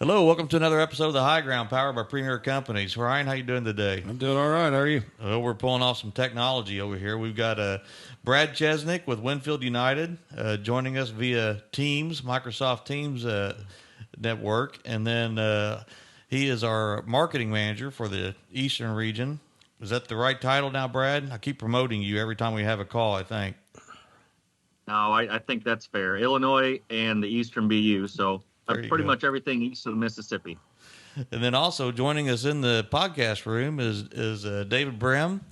Hello, welcome to another episode of The High Ground, powered by Premier Companies. Ryan, how you doing today? I'm doing all right. How are you? Well, we're pulling off some technology over here. We've got Brad Chesnek with WinField United joining us via Teams, Microsoft Teams network, and then he is our marketing manager for the Eastern region. Is that the right title now, Brad? I keep promoting you every time we have a call, I think. No, I think that's fair. Illinois and the Eastern BU, so pretty much everything east of the Mississippi. And then also joining us in the podcast room is David Brim,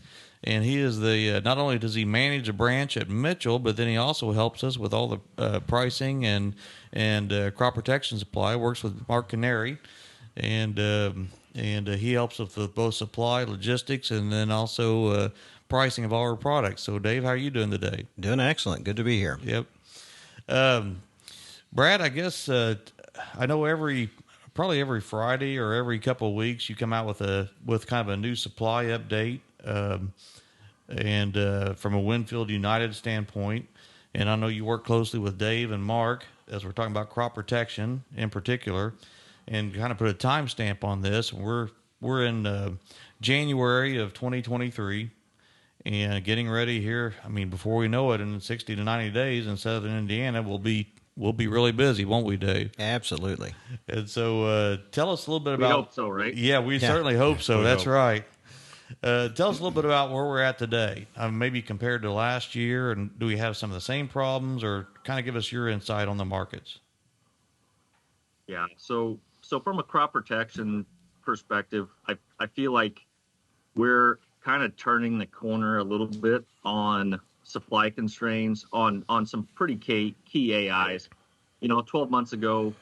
and he is the not only does he manage a branch at Mitchell, but then he also helps us with all the pricing and crop protection supply. Works with Mark Canary, and he helps us with both supply, logistics, and then also pricing of all our products. So, Dave, how are you doing today? Doing excellent. Good to be here. Yep. Brad, I guess I know probably every Friday or every couple of weeks you come out with kind of a new supply update, and from a WinField United standpoint. And I know you work closely with Dave and Mark as we're talking about crop protection in particular, and kind of put a timestamp on this. We're in January of 2023. And getting ready here, I mean, before we know it, in 60 to 90 days in southern Indiana, we'll be really busy, won't we, Dave? Absolutely. And so tell us a little bit about... We hope so, right? Yeah, we certainly hope so. That's right. Tell us a little bit about where we're at today, maybe compared to last year, and do we have some of the same problems, or kind of give us your insight on the markets? Yeah, so from a crop protection perspective, I feel like we're kind of turning the corner a little bit on supply constraints on some pretty key AIs. 12 months ago,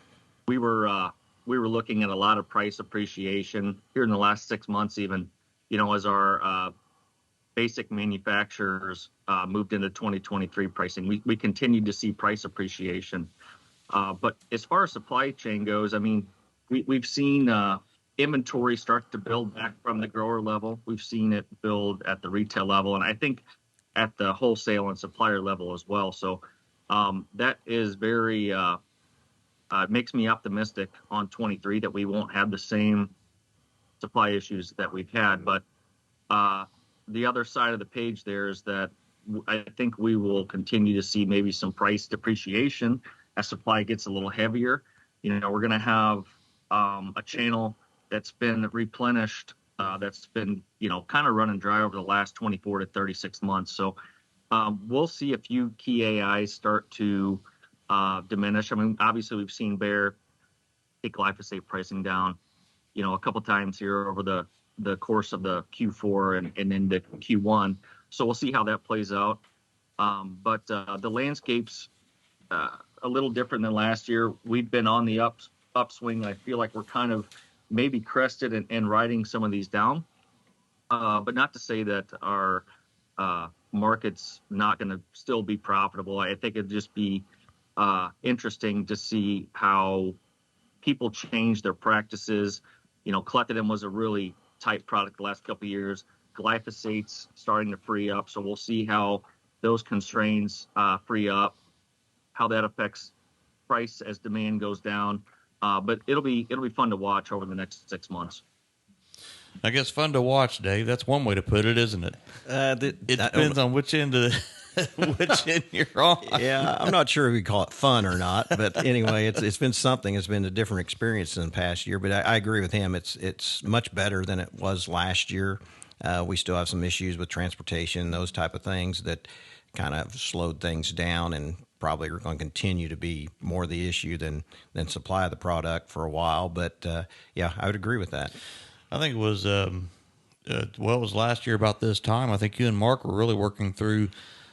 we were looking at a lot of price appreciation here in the last 6 months, even, as our basic manufacturers moved into 2023 pricing. We continued to see price appreciation. But as far as supply chain goes, I mean, we've seen inventory start to build back from the grower level. We've seen it build at the retail level, and I think at the wholesale and supplier level as well. So that is very makes me optimistic on 23 that we won't have the same supply issues that we've had. But the other side of the page there is that I think we will continue to see maybe some price depreciation as supply gets a little heavier. We're going to have a channel that's been replenished, that's been, kind of running dry over the last 24 to 36 months. So we'll see a few key AIs start to diminish. I mean, obviously we've seen Bayer take glyphosate pricing down, a couple times here over the course of the Q4 and into Q1. So we'll see how that plays out. But the landscape's a little different than last year. We've been on the upswing. I feel like we're kind of maybe crested and riding some of these down, but not to say that our market's not going to still be profitable. I think it'd just be interesting to see how people change their practices. Clethodim was a really tight product the last couple of years. Glyphosate's starting to free up, so we'll see how those constraints free up, how that affects price as demand goes down. But it'll be fun to watch over the next 6 months. I guess fun to watch, Dave. That's one way to put it, isn't it? It depends on which end you're on. Yeah, I'm not sure if we call it fun or not, but anyway, it's been something. It's been a different experience than the past year. But I agree with him. It's much better than it was last year. We still have some issues with transportation, those type of things that kind of slowed things down, and probably are going to continue to be more the issue than supply of the product for a while. But yeah, I would agree with that. I think it was it was last year about this time. I think you and Mark were really working through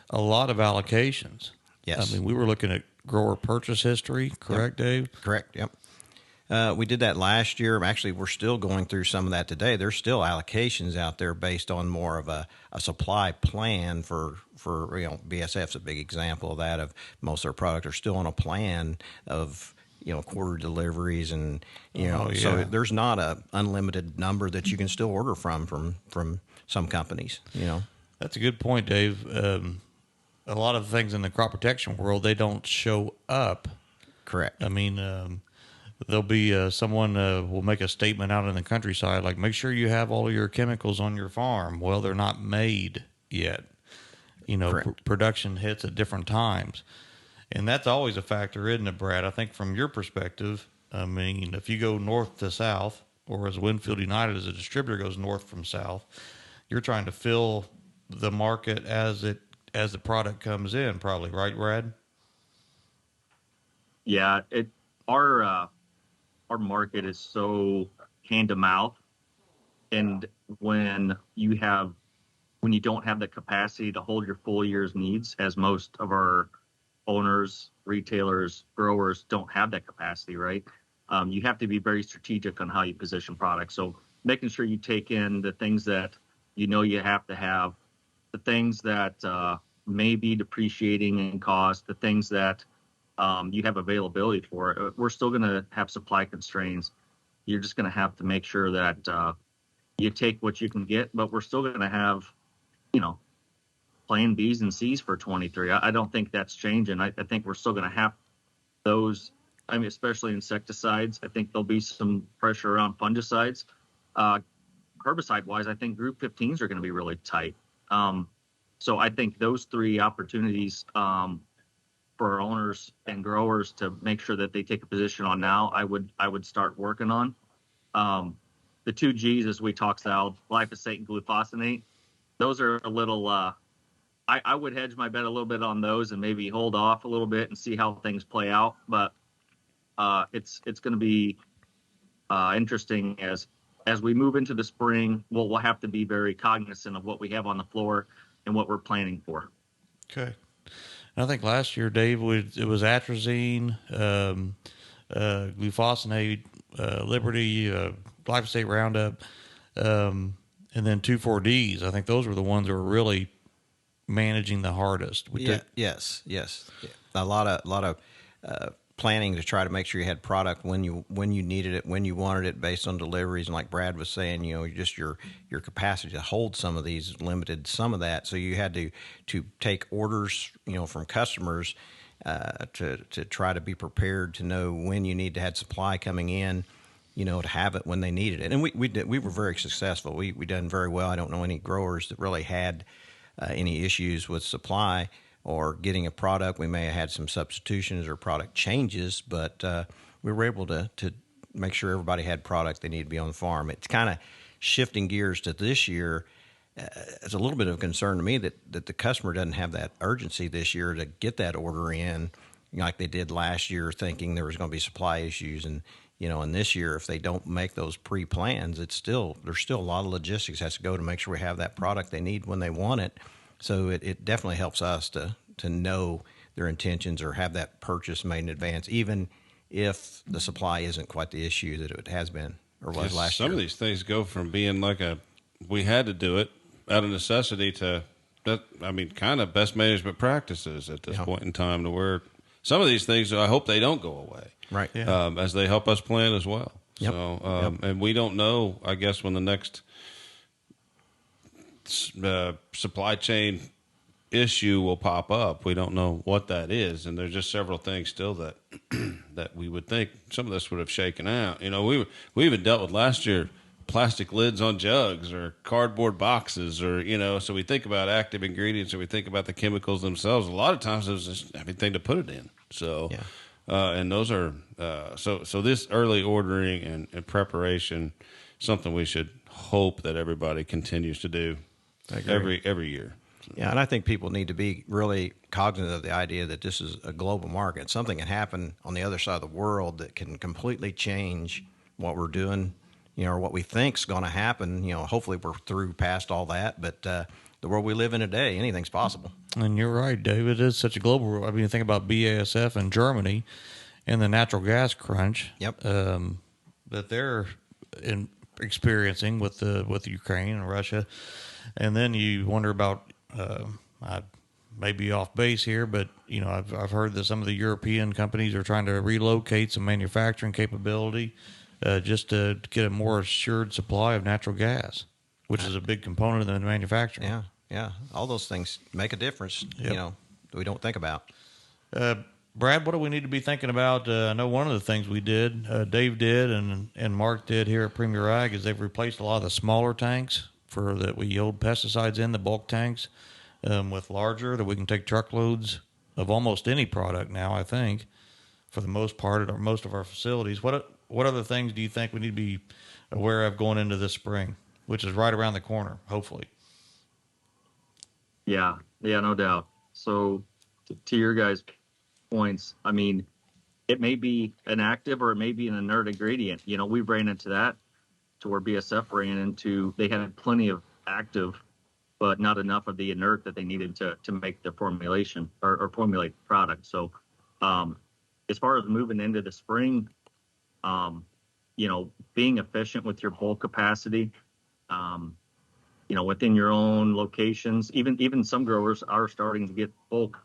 a lot of allocations. Yes, I mean, we were looking at grower purchase history. Correct, yep. Dave? Correct. Yep. We did that last year. Actually, we're still going through some of that today. There's still allocations out there based on more of a supply plan for BSF's a big example of that. Of most of their product are still on a plan of quarter deliveries, and so there's not a unlimited number that you can still order from some companies. That's a good point, Dave. A lot of things in the crop protection world, they don't show up. Correct. I mean, there'll be someone will make a statement out in the countryside like, make sure you have all of your chemicals on your farm. Well, they're not made yet. Correct. Production hits at different times. And that's always a factor, isn't it, Brad? I think from your perspective, I mean, if you go north to south, or as WinField United as a distributor goes north from south, you're trying to fill the market as the product comes in, probably, right, Brad? Yeah, our market is so hand to mouth, and when you don't have the capacity to hold your full year's needs, as most of our owners, retailers, growers don't have that capacity, right? You have to be very strategic on how you position products. So making sure you take in the things that you have to have, the things that may be depreciating in cost, the things that you have availability for. We're still going to have supply constraints. You're just going to have to make sure that you take what you can get, but we're still going to have, you know, plain B's and C's for 23. I don't think that's changing. I think we're still going to have those. I mean, especially insecticides. I think there'll be some pressure around fungicides. Herbicide wise, I think group 15s are going to be really tight. So I think those three opportunities for our owners and growers to make sure that they take a position on now, I would start working on. The two G's, as we talked about, glyphosate and glufosinate, those are a little. I would hedge my bet a little bit on those and maybe hold off a little bit and see how things play out. But it's going to be interesting as we move into the spring. We'll have to be very cognizant of what we have on the floor and what we're planning for. Okay. And I think last year, Dave, it was atrazine, glufosinate, Liberty, glyphosate Roundup, and then 2,4-Ds. I think those were the ones that were really managing the hardest. Yes. A lot of planning to try to make sure you had product when you needed it, when you wanted it, based on deliveries. And like Brad was saying, just your capacity to hold some of these limited some of that. So you had to take orders, from customers to try to be prepared to know when you need to have supply coming in, to have it when they needed it. And we were very successful. We done very well. I don't know any growers that really had any issues with supply or getting a product. We may have had some substitutions or product changes, but we were able to make sure everybody had product they needed to be on the farm. It's kind of shifting gears to this year. It's a little bit of a concern to me that the customer doesn't have that urgency this year to get that order in like they did last year, thinking there was going to be supply issues. And this year, if they don't make those pre-plans, there's still a lot of logistics has to go to make sure we have that product they need when they want it. So it definitely helps us to know their intentions or have that purchase made in advance, even if the supply isn't quite the issue that it has been or was last year. Some of these things go from being like we had to do it out of necessity to kind of best management practices at this point in time, to where some of these things, I hope they don't go away. Right. Yeah. As they help us plan as well. Yep. So, and we don't know, I guess, when the next supply chain issue will pop up. We don't know what that is, and there's just several things still that that we would think some of this would have shaken out. We even dealt with last year plastic lids on jugs or cardboard boxes, or so we think about active ingredients, or we think about the chemicals themselves. A lot of times there's just everything to put it in. So and those are so this early ordering and preparation, something we should hope that everybody continues to do every year. Yeah, and I think people need to be really cognizant of the idea that this is a global market. Something can happen on the other side of the world that can completely change what we're doing, or what we think is going to happen. Hopefully we're through past all that, but the world we live in today, anything's possible. And you're right, David. It is such a global world. I mean, think about BASF in Germany and the natural gas crunch that they're experiencing with Ukraine and Russia. And then you wonder about, I may be off base here, but I've heard that some of the European companies are trying to relocate some manufacturing capability just to get a more assured supply of natural gas, which is a big component of the manufacturing. Yeah, all those things make a difference. Yep. That we don't think about. Brad, what do we need to be thinking about? I know one of the things we did, Dave did, and Mark did here at Premier Ag, is they've replaced a lot of the smaller tanks that we yield pesticides in, the bulk tanks, with larger, that we can take truckloads of almost any product now, I think, for the most part at most of our facilities. What other things do you think we need to be aware of going into this spring, which is right around the corner, hopefully? Yeah, no doubt. So to your guys' points, I mean, it may be an active or it may be an inert ingredient. We ran into that to where BSF ran into, they had plenty of active, but not enough of the inert that they needed to make the formulation or formulate the product. So as far as moving into the spring, being efficient with your bulk capacity, within your own locations, even some growers are starting to get bulk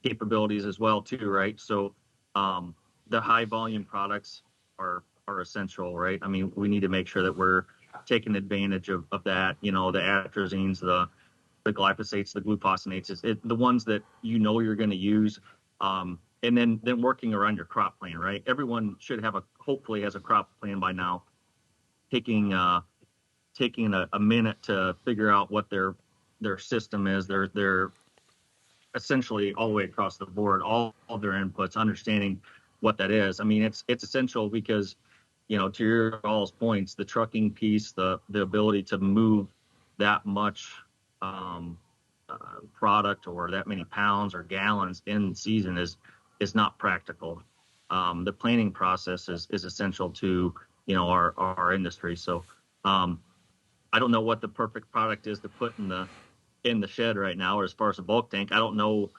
capabilities as well too, right? So the high volume products are essential, right? I mean, we need to make sure that we're taking advantage of that, the atrazines, the glyphosates, the glufosinate, the ones that you're going to use, and then working around your crop plan, right? Everyone should hopefully has a crop plan by now. Taking a minute to figure out what their system is, their essentially all the way across the board, all of their inputs, understanding what that is. I mean, it's essential because, to your all's points, the trucking piece, the ability to move that much product or that many pounds or gallons in season is not practical. The planning process is essential to, our industry. So I don't know what the perfect product is to put in the shed right now, or as far as a bulk tank. I don't know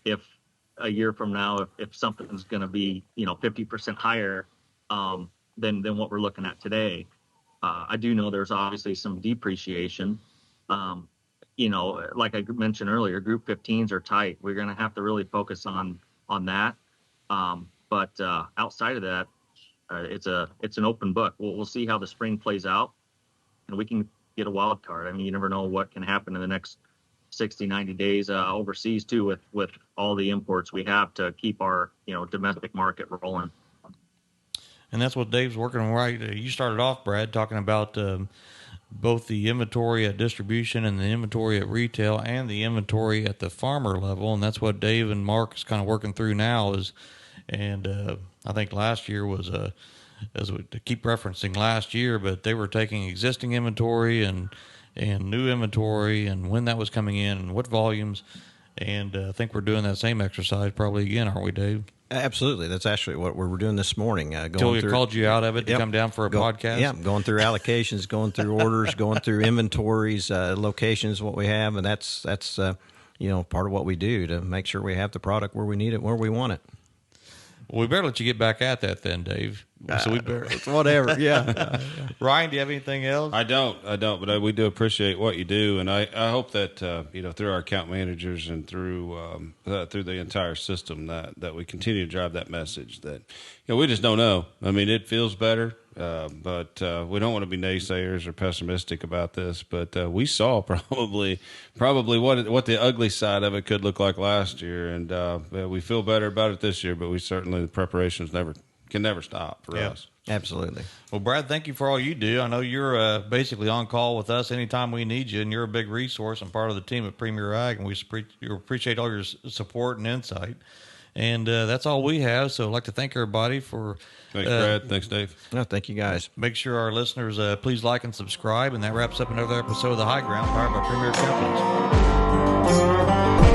if a year from now, if something's going to be, 50% higher than what we're looking at today. I do know there's obviously some depreciation. Like I mentioned earlier, Group 15s are tight. We're going to have to really focus on that. But outside of that, it's an open book. We'll see how the spring plays out, and we can get a wild card. I mean, you never know what can happen in the next 60, 90 days overseas too, with all the imports we have to keep our, domestic market rolling. And that's what Dave's working on, right? You started off, Brad, talking about both the inventory at distribution and the inventory at retail and the inventory at the farmer level. And that's what Dave and Mark is kind of working through now I think last year was as we keep referencing last year, but they were taking existing inventory and new inventory and when that was coming in and what volumes. And I think we're doing that same exercise probably again, aren't we, Dave? Absolutely. That's actually what we were doing this morning. Julia called you out of it to come down for a podcast? Yeah, going through allocations, going through orders, going through inventories, locations, what we have, and that's part of what we do to make sure we have the product where we need it, where we want it. Well, we better let you get back at that then, Dave. So we better. Whatever, yeah. Ryan, do you have anything else? I don't, but we do appreciate what you do, and I hope that through our account managers and through the entire system that we continue to drive that message that we just don't know. I mean, it feels better, but we don't want to be naysayers or pessimistic about this. But we saw probably what the ugly side of it could look like last year, and we feel better about it this year. But we certainly the preparations can never stop for us. Absolutely. Well, Brad, thank you for all you do. I know you're basically on call with us anytime we need you, and you're a big resource and part of the team at Premier Ag, and we appreciate all your support and insight. And that's all we have, so I'd like to thank everybody for... Thanks, Brad. Thanks, Dave. No, thank you, guys. Make sure our listeners please like and subscribe, and that wraps up another episode of The High Ground, powered by Premier Companies.